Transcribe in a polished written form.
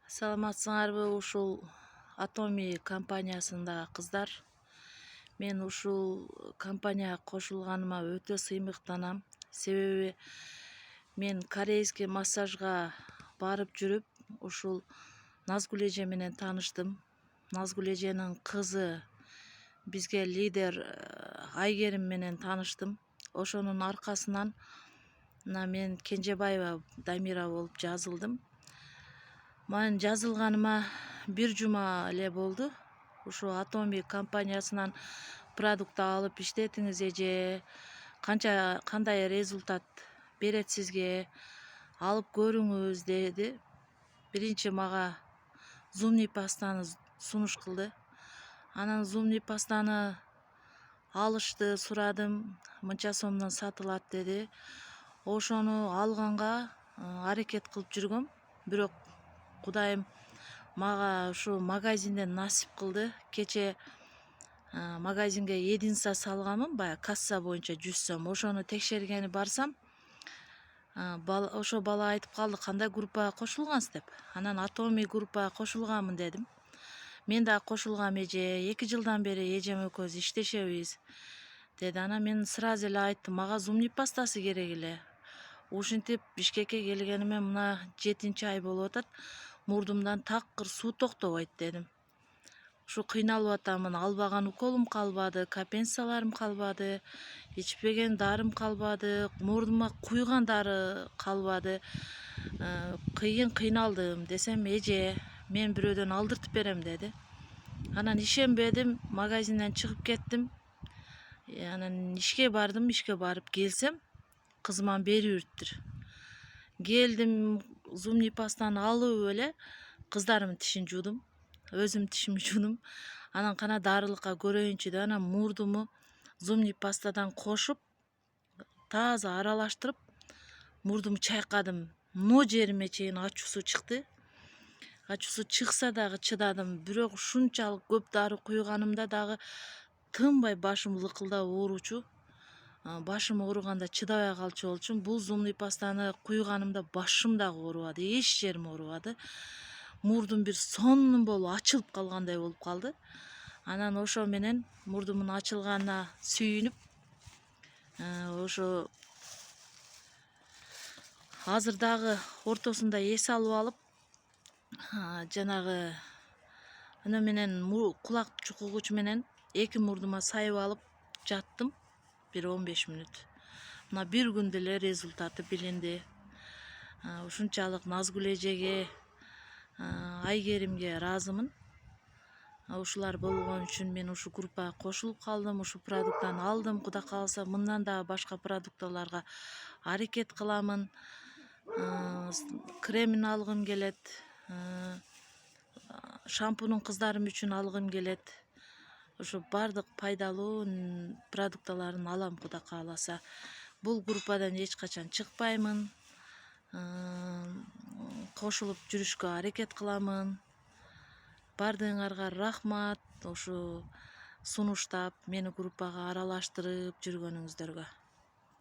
Саламатсыңарбы ушул Atomi компаниясында кыздар. Мен ушул компанияга кошулганыма өтө сыймыктанам. Себеби мен корейский массажга барып жүрүп, ушул Назгүл эже менен тааныштым. Назгүл эженин кызы бизге лидер Айгерим менен тааныштым. Ошонун аркасынан мен Кенжебаева Дамира болуп жазылдым. Мен жазылганыма бир жума эле болду. Ушу Atomi компаниясынан продукт алып иштетиңиз эже, кандай результат берет сизге, алып көрүңүз деди. Биринчи мага зумный пастаны сунуш кылды. Анан зумный пастаны алышты, сурадым, мынча сомдон сатылат деди. Ошону алганга аракет кылып жүргөм. Бирок Кудайым мага ушу магазинден насип кылды. Кече магазинге единса салганмын, баягы касса боюнча 100 сом. Ошону текшергени барсам, ошо бала айтып калды, кандай группага кошулгансыз деп. Анан Atomi группага кошулганмын дедим. Мен да кошулгам эже, 2 жылдан бери эжем экөөбүз иштешебиз деди. Анан мен сразу эле айттым, мага зумный пастасы керек эле. Ушинтип Бишкекке келгениме мына 7-чи ай болуп атат. Мурдумдан такыр суу токтобойт дедим. Ушу кыйналып атамын, албаган уколум калбады, компенсацияларым калбады, ичпеген дарым калбады, мурдума куйган дары калбады. Кыйналдым десем, эже, мен бирөөдөн алдыртып берем деди. Анан ишенбедим, магазинден чыгып кеттим. Анан ишке бардым, ишке барып келсем, кызман бериптир. Келдим, зумный пастаны алып эле кыздарымдын тишин жуудум, өзүмдүн тишимди жуудум. Анан кана дарылыкка көрөйүнчү деп, анан мурдуму зумный пастадан кошуп, таза аралаштырып, мурдуму чайкадым. Но жериме чейин ачуусу чыкты. Ачуусу чыкса дагы чыдадым. Бирок ушунчалык көп дары куйганымда дагы тынбай башым лыкылдап ооручу. Башым ооруганда чыдабай калчу болчумун. Бул зумный пастаны куйганымда башым дагы оорубады, эч жерим оорубады. Мурдум бир сонун болуп ачылып калгандай болуп калды. Анан ошо менен мурдумун ачылганына сүйүнүп, ошо азыр дагы ортосунда эс алып алып, жанагы аны менен кулак чукугуч менен 2 мурдума сайып алып жаттым бир 15 мүнөт. Мына бир күндө эле результаты билинди. Ушунчалык Назгүл эжеге, Айгеримге ыраазымын. Ушулар болгон үчүн мен ушу группага кошулуп калдым, ушу продукттан алдым. Кудай кааласа, мындан да башка продукталарга аракет кыламын. Кремин алгым келет, шампунун кыздарым үчүн алгым келет. Ошо бардык пайдалуу продукталарын алам, Кудай кааласа. Бул группадан эч качан чыкпаймын. Кошулуп жүрүшкө аракет кыламын. Бардыгыңарга рахмат, ушу сунуштап, мени группага аралаштырып жүргөнүңүздөргө.